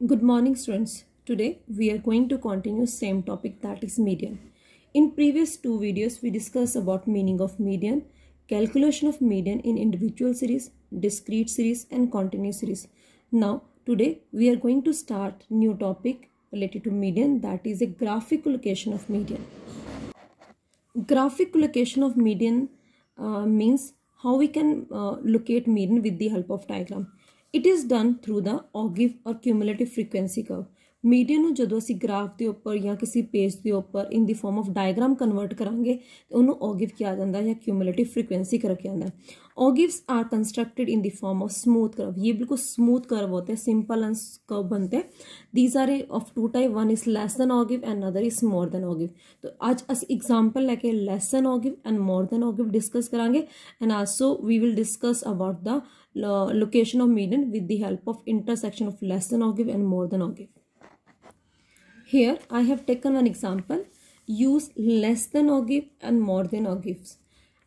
Good morning students. Today we are going to continue same topic, that is median. In previous two videos we discussed about meaning of median, calculation of median in individual series, discrete series and continuous series. Now today we are going to start new topic related to median, that is a graphical location of median. Graphic location of median means how we can locate median with the help of diagram. It is done through the ogive or cumulative frequency curve. Median ਨੂੰ ਜਦੋਂ ਅਸੀਂ graph ਦੇ ਉੱਪਰ ਜਾਂ ਕਿਸੇ page ਦੇ ਉੱਪਰ ਇਨ ਦੀ ਫॉर्म of diagram convert करांगे तो ਉਹਨੂੰ ओगिव किया जाता है या क्यूमुलेटिव फ्रीक्वेंसी कर रखा जाता है. Ogives are constructed in the form of smooth curve. ये बिल्कुल स्मूथ कर्व होते हैं, सिंपल एंड कर्व बनते हैं. These are of two type, one is less than ogive and other is more than ogive. तो आज अस एग्जाम्पल लैके less than ogive and more than ogive discuss करांगे and also we will discuss about the location of median with the help of intersection of less than ogive and more than ogive. Here I have taken one example. Use less than ogive and more than ogives.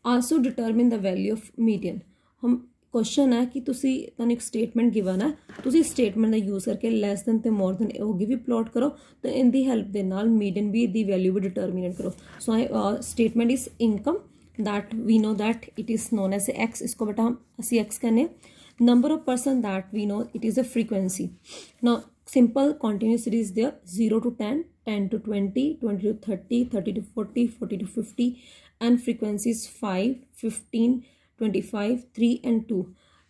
Also determine the value of median. हम question है कि तुसी तन एक statement given है, तुसी statement का use करके लेस देन ते मोर देन ओगिव भी प्लॉट करो तो इन दी हेल्प दे नाल मीडियन भी दी वैल्यू भी डिटरमिनेट करो. So statement is income that we know that it is known as X. इसको बेटा हम असी एक्स कहने. Number of person that we know it is a frequency. Now simple continuous series there, 0 to 10, 10 to 20, 20 to 30, 30 to 40, 40 to 50 and frequencies 5, 15, 25, 3 and 2.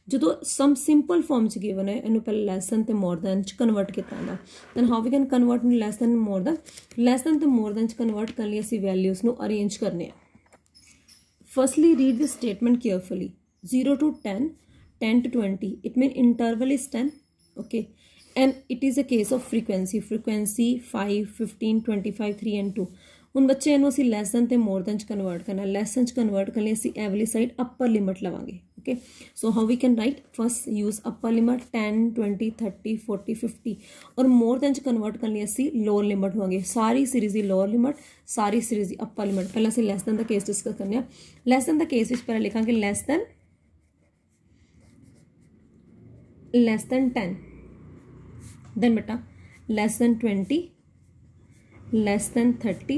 जो some simple forms given है इन्हों पहले less than ते more than च convert किया था. Then how we can convert in less than more than ते more than च convert कर लिया सी values नो arrange करने हैं. Firstly read the statement carefully. 0 to 10, 10 to 20, it mean interval is 10. Okay. And it is a case of frequency 5, 15, 25, 3 and 2. ਹੁਣ ਬੱਚੇ ਇਹਨੂੰ ਅਸੀਂ ਲੈਸ ਦੈਨ ਤੇ ਮੋਰ ਦੈਨ ਚ ਕਨਵਰਟ ਕਰਨਾ. ਲੈਸ ਦੈਨ ਚ ਕਨਵਰਟ ਕਰਨ ਲਈ ਅਸੀਂ ਐਵਲੀ ਸਾਈਡ ਅਪਰ ਲਿਮਟ ਲਵਾਂਗੇ. Okay, so how we can write first use upper limit 10, 20, 30, 40, 50 ਔਰ ਮੋਰ ਦੈਨ ਚ ਕਨਵਰਟ ਕਰਨ ਲਈ ਅਸੀਂ ਲੋਅਰ ਲਿਮਟ ਲਵਾਂਗੇ. ਸਾਰੀ ਸੀਰੀਜ਼ ਦੀ ਲੋਅਰ ਲਿਮਟ, ਸਾਰੀ ਸੀਰੀਜ਼ ਦੀ ਅਪਰ ਲਿਮਟ. ਪਹਿਲਾਂ ਅਸੀਂ ਲੈਸ ਦੈਨ ਦਾ ਕੇਸ ਡਿਸਕਸ ਕਰਨੇ ਆ. ਲੈਸ ਦੈਨ ਦਾ ਕੇਸ ਵਿੱਚ ਪਹਿਲਾਂ ਲਿਖਾਂਗੇ less than 10. then beta less than 20, less than 30,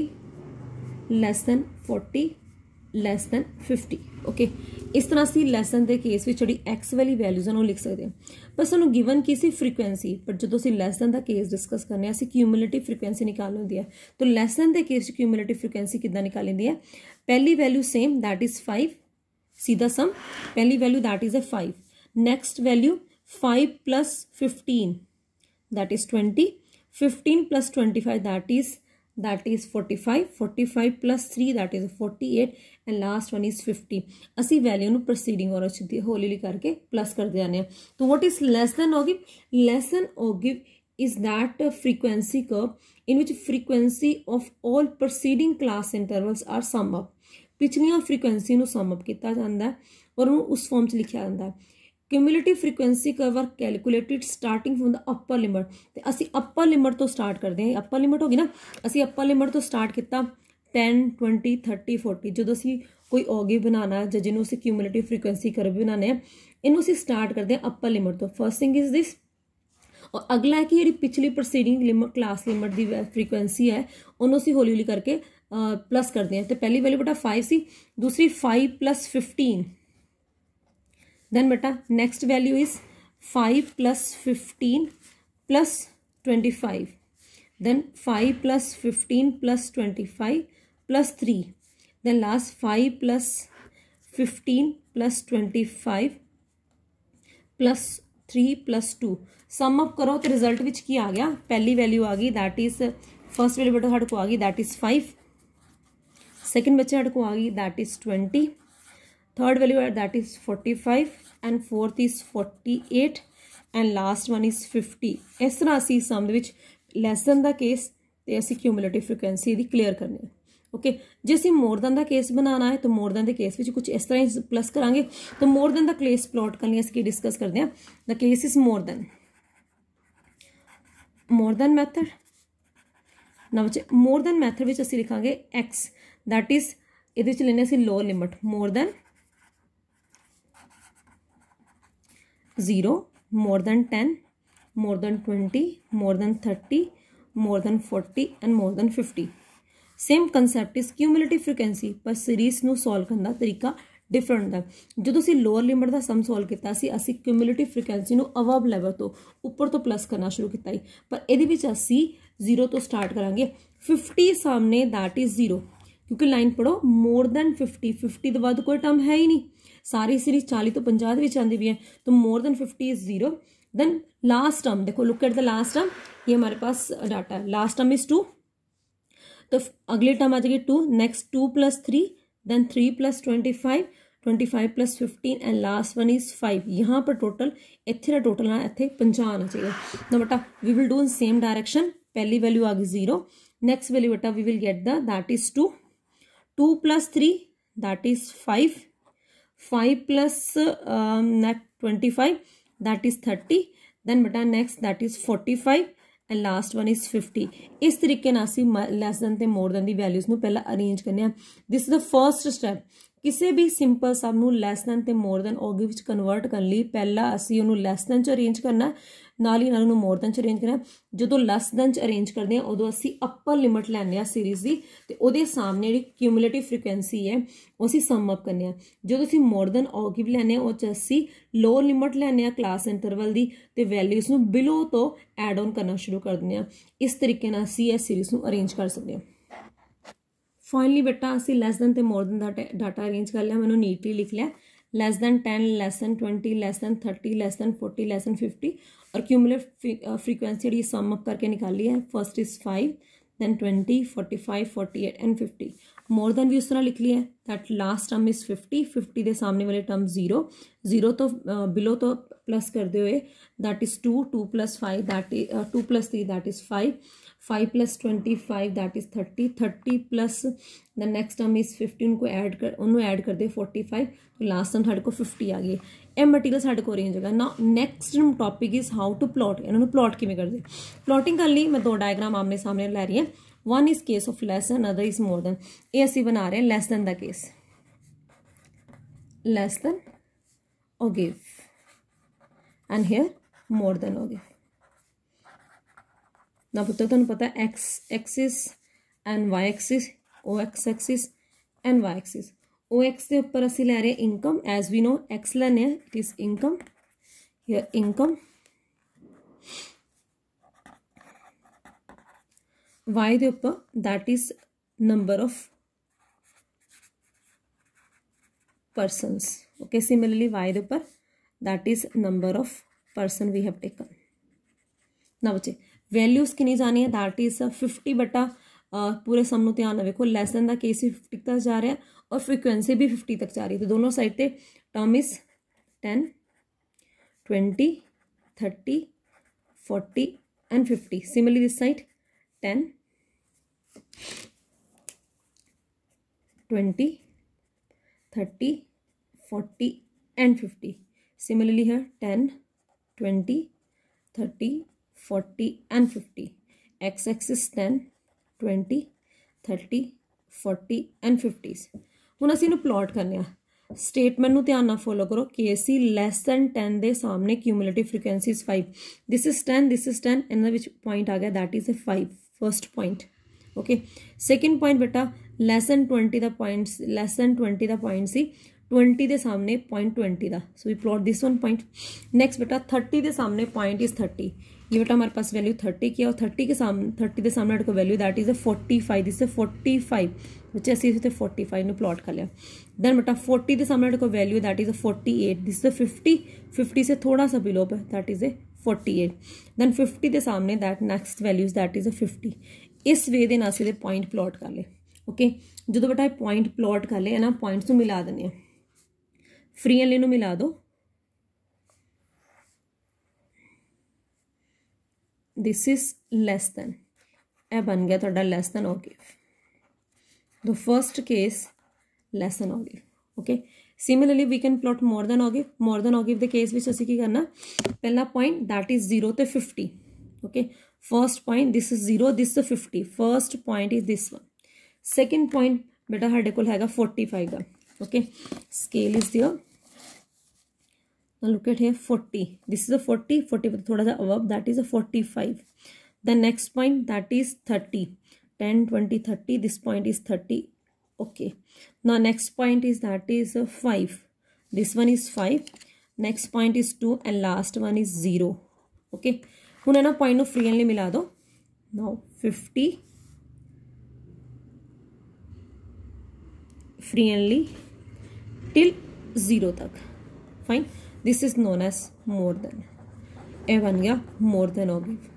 less than 40, less than 50. okay, इस तरह से less than ਦੇ ਕੇਸ ਵਿੱਚ ਜਿਹੜੀ x ਵਾਲੀ ਵੈਲਿਊਜ਼ ਹਨ ਉਹ ਲਿਖ ਸਕਦੇ ਹਾਂ. ਪਰ ਸਾਨੂੰ ਗਿਵਨ ਕੀ ਸੀ ਫ੍ਰੀਕੁਐਂਸੀ, ਪਰ ਜਦੋਂ ਅਸੀਂ less than ਦਾ ਕੇਸ ਡਿਸਕਸ ਕਰਨੇ ਆ ਅਸੀਂ ਕਿਊਮੂਲੇਟਿਵ ਫ੍ਰੀਕੁਐਂਸੀ ਨਿਕਾਲਣੀ ਹੁੰਦੀ ਹੈ. ਤਾਂ less than ਦੇ ਕੇਸ ਚ ਕਿਊਮੂਲੇਟਿਵ ਫ੍ਰੀਕੁਐਂਸੀ ਕਿੱਦਾਂ ਨਿਕਾਲੀ ਜਾਂਦੀ ਹੈ? ਪਹਿਲੀ ਵੈਲਿਊ ਸੇਮ that is 5, सीधा सम पहली value that is a 5. Next value 5 plus 15 that is 20, 15 plus 25 that is 45, 45 plus 3 that is 48 and last one is 50. ਅਸੀਂ वैल्यू ਨੂੰ proceeding और सिद्धि हौली हौली करके प्लस करते जाने हैं. तो what is less than ogive? Less than ogive is that frequency curve in which frequency of all preceding class intervals are sum up. पिछलियां frequency ਨੂੰ sum up ਕੀਤਾ ਜਾਂਦਾ ਹੈ और ਉਹਨੂੰ ਉਸ ਫਾਰਮ 'ਚ ਲਿਖਿਆ ਜਾਂਦਾ ਹੈ. Cumulative frequency curve are calculated starting from the upper limit. तो असी अपर लिमिट तो स्टार्ट करते हैं. अपर लिमिट होगी ना, असी अपर लिमिट तो स्टार्ट किया 10, 20, 30, 40. जो असी कोई ओगिव बनाना है जिन्होंने असी क्यूमुलेटिव फ्रीक्वेंसी कर्व बनाने हैं इन्हों असी स्टार्ट करते हैं अपर लिमिट तो. First thing is this. और अगला है कि जी पिछली प्रोसीडिंग लिमिट क्लास लिमिट की फ्रीक्वेंसी है उन्होंने असी हौली हौली करके प्लस करते हैं. तो पहली वैल्यू बेटा 5 सी, दूसरी 5 plus 15. then beta next value is 5 plus 15 plus 25. then 5 plus 15 plus 25 plus 3. then last 5 plus 15 plus 25 plus 3 plus 2. Sum up करो तो रिजल्ट विच की आ गया? पहली वैल्यू आ गई दैट इज फर्स्ट वैल्यू बेटा साढ़े को आ गई दैट इज 5. सेकेंड बच्चे साढ़े को आ गई that is 20. Third value that is 45 and fourth is 48 and last one is 50. इस तरह असी सम विच less than ਦਾ केस ਤੇ ਅਸੀਂ क्यूमुलेटिव फ्रीक्वेंसी ਦੀ क्लीयर करनी है. ओके, जे ਅਸੀਂ more than ਦਾ केस बनाना है तो more than ਦੇ केस विच कुछ इस तरह ही प्लस करांगे. तो more than ਦਾ केस प्लॉट करने ਅਸੀਂ ਕੀ डिस्कस करते हैं? The case is more than method. ना बच्चे more than मैथड विच ਅਸੀਂ लिखांगे x दैट इज ਇਹਦੇ ਵਿੱਚ ਲੈਣੇ ਅਸੀਂ lower limit more than 0, more than 10, more than 20, more than 30, more than 40 and more than 50. Same concept is cumulative frequency पर series ਨੂੰ solve ਕਰਨ ਦਾ ਤਰੀਕਾ डिफरेंट ਹੁੰਦਾ। ਜਦੋਂ ਅਸੀਂ ਲੋਅਰ ਲਿਮਿਟ ਦਾ ਸਮ ਸੋਲਵ ਕੀਤਾ ਸੀ ਅਸੀਂ ਕਿਊਮੂਲੇਟਿਵ ਫ੍ਰੀਕੁਐਂਸੀ ਨੂੰ ਅਬਵ ਲੈਵਲ ਤੋਂ ਉੱਪਰ ਤੋਂ ਪਲੱਸ ਕਰਨਾ ਸ਼ੁਰੂ ਕੀਤਾ ਸੀ, ਪਰ ਇਹਦੇ ਵਿੱਚ ਅਸੀਂ 0 ਤੋਂ ਸਟਾਰਟ ਕਰਾਂਗੇ। 50 ਸਾਹਮਣੇ दैट इज 0 क्योंकि लाइन पढ़ो मोर दैन 50 तो बाद कोई टर्म है ही नहीं, सारी सीरीज 40 तो 50 भी आती भी है, तो more than 50 is 0। Then last term देखो, look at the last term, ये हमारे पास डाटा है। लास्ट टर्म इज 2, तो अगली टर्म आ जाएगी 2, next 2 + 3, then 3 + 25, 25 + 15 and last one is 5। यहाँ पर टोटल इतने टोटल ना इतने 50 आना चाहिए ना बेटा। We will do in same direction. पहली वैल्यू आ गई 0, नेक्स्ट वैल्यू बेटा we will get the that is 2, 2 + 3 that is 5, 5 + 25 that is 30, then बेटा next that is 45 and last one is 50। इस तरीके ना असी लैस दैन ते मोर दैन दी वैल्यूज नूं पहला अरेंज करने। This is the first step. किसी भी सिंपल सम नूं लैस दैन ते मोर दैन ओगे विच कन्वर्ट करने लई पहला असी उहनूं लैस दैन च अरेंज करना, नाल ही नाल उहनूं मोर दैन च अरेंज करना। जदों लैस दैन च अरेंज करदे हां उदों असी अपर लिमिट लैंदे हां सीरीज दी, ते उहदे सामने जिहड़ी क्यूमुलेटिव फ्रीक्वेंसी है ਉਹ ਅਸੀਂ ਸਮ ਅਪ ਕਰਨੇ ਆ। ਜਦੋਂ ਅਸੀਂ ਮੋਰ ਦੈਨ ਔਗਿਵ ਲੈਣੇ ਉਹ ਚ ਅਸੀਂ ਲੋਅਰ ਲਿਮਿਟ ਲੈਣੇ ਆ ਕਲਾਸ ਇੰਟਰਵਲ ਦੀ, ਤੇ ਵੈਲਿਊਜ਼ ਨੂੰ ਬਿਲੋ ਤੋਂ ਐਡ ਆਨ ਕਰਨਾ ਸ਼ੁਰੂ ਕਰ ਦਿੰਦੇ ਆ। ਇਸ ਤਰੀਕੇ ਨਾਲ ਅਸੀਂ ਇਹ ਸੀਰੀਜ਼ ਨੂੰ ਅਰੇਂਜ ਕਰ ਸਕਦੇ ਹਾਂ। फाइनली बेटा ਅਸੀਂ ਲੈਸ ਦੈਨ ਤੇ ਮੋਰ ਦੈਨ ਦਾ ਡਾਟਾ ਅਰੇਂਜ ਕਰ ਲਿਆ। ਮੈਨੂੰ ਨੀਟਲੀ ਲਿਖ ਲਿਆ less than 10, less than 20, less than 30, less than 40, less than 50 और क्यूमुलेटिव फ्रीक्वेंसी जी सम अप करके निकाली है। First is 5, then 20, 45, 48 and 50। More than भी उस तरह लिख लिया है दैट लास्ट टर्म इज 50, 50 के सामने वाले टर्म 0, 0 तो बिलो तो प्लस करते हुए that is 2, 2 + 5 that is 2 + 3 that is 5, 5 + 25 that is 30, 30 plus the next term is 50 उनको ऐड कर उन्होंने ऐड कर दे 45, तो लास्ट टर्म साढ़े को 50 आ गई। यह मटीरियल साढ़े को अरेंज होगा ना। Next topic is how to plot, इन्होंने प्लॉट किमें करते। प्लॉटिंग कर ली मैं दो डायग्राम आमने सामने लै रही है। One is case of less than, other is more than. ये असी बना रहे हैं लैस दैन दा case, less than ogive and here more than ogive. ना पुत्र तुहानूं पता X axis and Y axis, ओ X axis and Y axis. ओ एक्स के उपर असी लै रहे हैं income, as we know X लैने it is income, here income. Y के उपर that is number of persons, okay। similarly y के ऊपर that is number of person we have taken। ना बच्चे वैल्यूज कितनी जानी है दैट इज 50 बटा पूरे सम ਨੂੰ ਧਿਆਨ ਨਾਲ ਵੇਖੋ ਲੈਸ ਦੈਨ ਦਾ केस भी 50 तक जा रहा है और फ्रीक्वेंसी भी 50 तक जा रही है, तो दोनों साइड पे term is 10, 20, 30, 40 and 50। Similarly this side 10, 20, 30, 40 and 50। Similarly here 10, 20, 30, 40 and 50। X axis 10, 20, 30, 40 and 50। ਹੁਣ ਅਸੀਂ ਇਹਨੂੰ ਪਲਾਟ ਕਰਨੇ ਆ। स्टेटमेंट ਨੂੰ ਧਿਆਨ ਨਾਲ ਫੋਲੋ ਕਰੋ ਕਿ ਅਸੀਂ ਲੈਸ ਦੈਨ 10 ਦੇ ਸਾਹਮਣੇ cumulative frequency is 5। This is 10, this is 10, ਇਹਨਾਂ ਵਿੱਚ पॉइंट आ गया that is a 5 first point, okay. Second point बेटा लैस दैन 20 का पॉइंट, लैस दैन 20 का पॉइंट सी 20 के सामने पॉइंट 20 का, so we plot this one point. Next बेटा 30 के सामने पॉइंट इज 30, ये बेटा हमारे पास वैल्यू 30 की है और 30 के सामने 30 के सामने हमारे को value that is 45, this is 45 बच्चे असी इसे 45 ने प्लॉट कर लिया। देन बेटा 40 के सामने हमारे को value that is 48, this is 50, 50 से थोड़ा सा बिलो पे दैट इज 48। देन 50 के सामने that next values that is 50। इस वे दे नाल असीं पॉइंट प्लॉट कर ले, ओके। जो बेटा पॉइंट प्लॉट कर ले ना पॉइंट्स नूं मिला देने, फ्री वाले नूं मिला दो। दिस इज लैस दैन, यह बन गया तुहाडा less than ogive. The first case less than ogive, okay. Similarly we can plot more than ogive. More than ogive के केस विच असीं की करना, पहला पॉइंट दैट इज 0 ते 50, okay. First point this is 0, this is 50, first point is this one. Second point बेटा साडे कोल हैगा 45 का, okay. Scale is there. now look at here 40, this is a 40 थोड़ा सा above, that is a 45. The next point, that is 30, 10 20 30, this point is 30. Okay, now next point is that is a 5, this one is 5, next point is 2 and last one is 0. Okay, हुन है ना point नु freely मिला दो. Now 50 freely till 0 तक. Fine, this is known as more than. ए बन गया more than or give.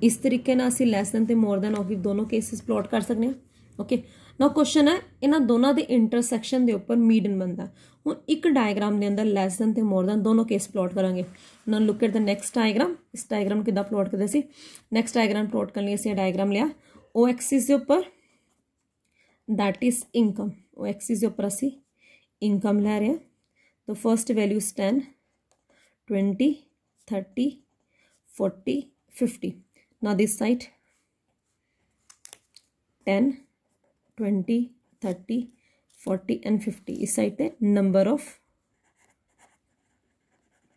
इस तरीके ना असी less than ते more than or give दोनों केसेस प्लॉट कर सकते हैं. ओके, नाउ क्वेश्चन है इन्हां दोनों दे इंटरसैक्शन दे उपर मीडियन बनता. हुण एक डायग्राम दे अंदर less than ते more than दोनों केस प्लॉट करांगे. Now look at the next diagram. इस डायग्राम किदा प्लॉट करदे सी. नेक्स्ट डायग्राम प्लॉट करने लिए डायग्राम लिया ओ एक्सिस के उपर, that is income. O axis के उपर असी इनकम लै रहे हैं. तो first values 10 20 30 40 50. Now this side 10 20 30 40 and 50. इस साइड पे नंबर ऑफ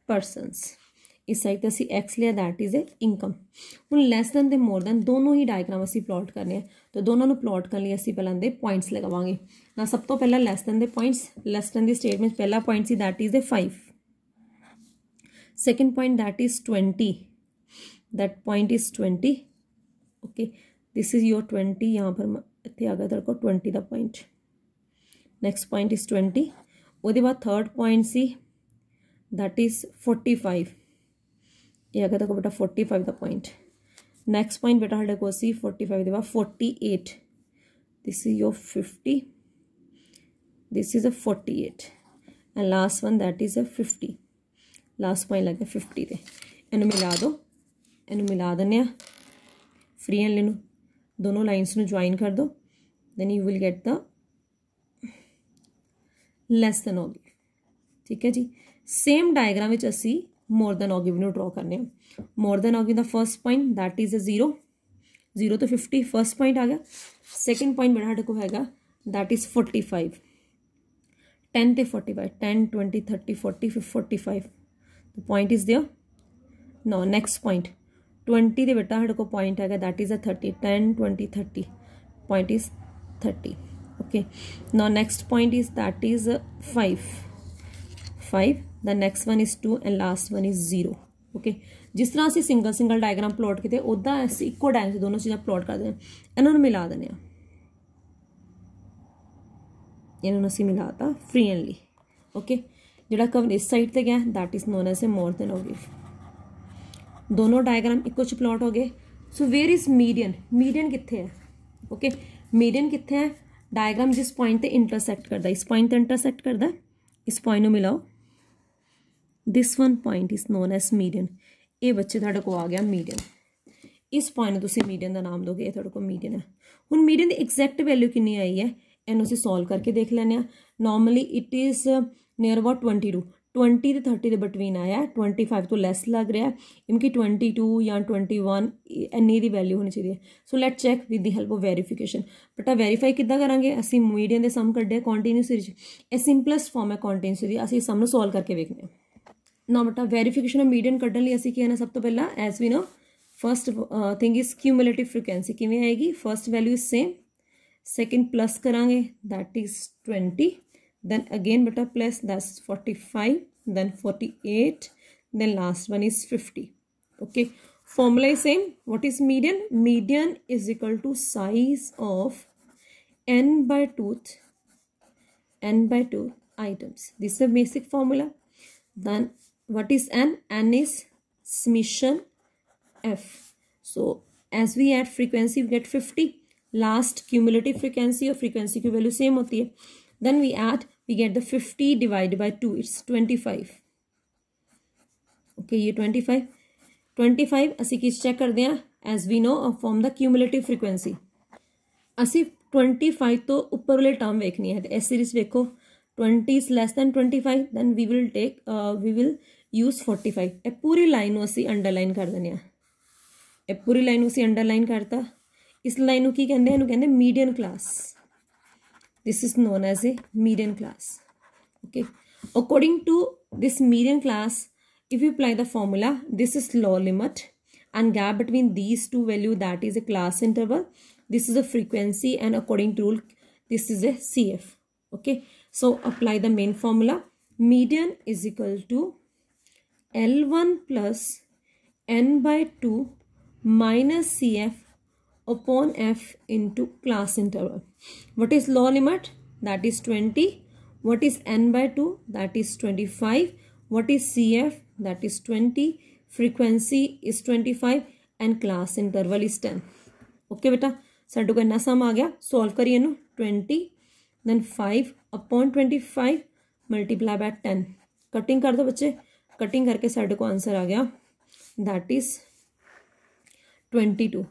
पर्सनस. इस साइड पे असी एक्स लिया, दैट इज ए इनकम. हुण लैस दैन ते मोर दैन दोनों ही डायग्राम असी प्लॉट करने हैं. तो दोनों नूं प्लॉट करने लिए असी पहलां दे पॉइंट्स लगावांगे ना. सब तो पहला लैस दैन दे पॉइंट्स. लैस दैन दी स्टेटमेंट पहला पॉइंट सी that is a 5. Second point that is 20, that point is 20. Okay, this is your 20. यहाँ पर इत्थे आ गया तेरे को 20 दा पॉइंट. Next point is 20. उसके बाद थर्ड पॉइंट सी दैट इज 45. ये आ गया तेरे को बेटा 45 दा पॉइंट. नेक्स्ट पॉइंट बेटा साढ़े को सी 45 के बाद 48. This is your 50, this is a 48 and last one that is a 50. Last point लगे 50 ते. इन्हू मिला दो, इन्हू मिला देने फ्री एंड लेनू दोनों लाइन्स नू ज्वाइन कर दो. Then you will get the less than ogive. ठीक है जी. सेम डायग्राम विच असी मोर दैन और गिव नू ड्रॉ करने. More than ogive the first point that is a 0, 0 तो 50 फर्स्ट पॉइंट आ गया. सेकेंड पॉइंट बेटा साडे को हैगा दैट इज 45. 10 ते 45, 10 20 30 40 45. The point is there. Now next point 20 दे बेटा साडे को पॉइंट हैगा that is a 30, 10 20 30, point is 30. Okay, now next point is that is 5. The next one is 2 and last one is 0. Okay, जिस तरह असी single diagram plot किए उदा असी इको टाइम से दोनों चीज़ां प्लॉट कर दें. इन्होंने मिला देने, इन्होंने असी मिलाता फ्रीली. ओके, जिहड़ा कवर इस साइड ते गया that is known as a more than ogive. दोनों डायग्राम इको च प्लॉट हो गए. So where is median. Median कित्थे है. ओके, मीडियन कित्थे है. डायग्राम जिस पॉइंट ते इंटरसेक्ट करता, इस पॉइंट ते इंटरसेक्ट करता, इस पॉइंट को मिलाओ. This one point is known as median. ये बच्चे तुहाडे को आ गया मीडियन. इस पॉइंट तुसी मीडियन का नाम दोगे, ये तुहाडे को मीडियन है. हुण मीडियन की एग्जैक्ट वैल्यू कितनी आई है इन्हू असीं सॉल्व करके देख लैने. Normally it is near about 22. 20 तो 30 के बिटवीन आया. 25 तो लैस लग रहा है. इनकी 22 या 21 इन्नी दी वैल्यू होनी चाहिए. So let check with the help of verification. बटा वेरीफाई किद्दां करांगे. असीं मीडियन दे सम कड्ढे कॉन्टीन्यूस सीरीज. ए सिंपलेस्ट फॉर्म है कॉन्टीन्यूस सीरीज. असीं सम नूं सॉल्व करके वेखने. ना बेटा वेरीफिकेशन ऑफ मीडियन कड्ढण लई असीं की सब तो पहला as we know first thing is cumulative frequency. किवें आएगी. First value is same, second plus करांगे that is 20, then again beta plus that's 45, then 48, then last one is 50. Okay, formula is same. What is median? Median is equal to size of n by 2 items. This is a basic formula. Then what is n? N is summation f. So as we add frequency we get 50. Last cumulative frequency और frequency की value same होती है. Then we add, we get the 50 divided by 2. It's 25. Okay, ये 25 असी किस check कर दें as we know from the cumulative frequency. असी 25 तो ऊपर वाले टर्म देखनी है. इस सीरीज देखो 20 is less than 25, then we will use 45. ए पूरी लाइन असी अंडरलाइन कर देने. ए पूरी लाइन असी अंडरलाइन करता. इस लाइन की कहते median class. This is known as a median class. Okay, according to this median class, if you apply the formula, this is lower limit and gap between these two value, that is a class interval. This is a frequency and according to rule this is a CF. Okay, so apply the main formula. Median is equal to L1 plus n by 2 minus CF upon F into class interval. What is lower limit? That is 20. What is n by 2? That is 25. What is CF? That is 20. Frequency is 25 and class interval is 10. Okay बेटा, साडे को इन्ना सम आ गया. Solve करिए नु. 20 then 5 upon 25 multiply by 10. Cutting कर दो बच्चे. कटिंग करके साडे को आंसर आ गया, that is 22.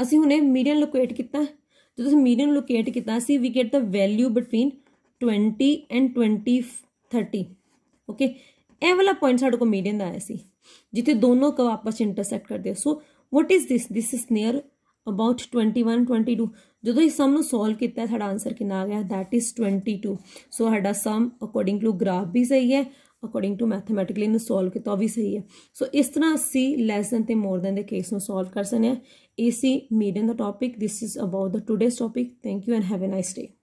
ਅਸੀਂ ਹੁਣੇ ਮੀਡੀਅਨ ਲੋਕੇਟ ਕੀਤਾ. ਜਦੋਂ ਅਸੀਂ ਮੀਡੀਅਨ ਲੋਕੇਟ ਕੀਤਾ ਸੀ, we get the value between 20 and 30. Okay, ਇਹ ਵਾਲਾ ਪੁਆਇੰਟ ਸਾਡੇ ਕੋਲ ਮੀਡੀਅਨ ਦਾ ਆਇਆ ਸੀ, ਜਿੱਥੇ ਦੋਨੋਂ ਕਰਵ ਆਪਸ ਚ ਇੰਟਰਸੈਕਟ ਕਰਦੇ ਆ. So what is this? This is near about 21, 22. ਜਦੋਂ ਇਸ ਸਮ ਨੂੰ ਸੋਲਵ ਕੀਤਾ, ਸਾਡਾ ਆਂਸਰ ਕਿੰਨਾ ਆ ਗਿਆ? That is 22. ਸੋ ਸਾਡਾ ਸਮ ਅਕੋਰਡਿੰਗ ਟੂ ਗ੍ਰਾਫ ਵੀ ਸਹੀ ਹੈ, ਅਕੋਰਡਿੰਗ ਟੂ ਮੈਥਮੈਟਿਕਲੀ ਨੂੰ ਸੋਲਵ ਕੀਤਾ ਵੀ ਸਹੀ ਹੈ. ਸੋ ਇਸ ਤਰ੍ਹਾਂ ਅਸੀਂ ਲੈਸ ਦੈਨ ਤੇ ਮੋਰ ਦੈਨ ਦੇ ਕੇਸ ਨੂੰ ਸੋਲਵ ਕਰ ਸਕਦੇ ਹਾਂ. AC median the topic. This is about the today's topic. Thank you and have a nice day.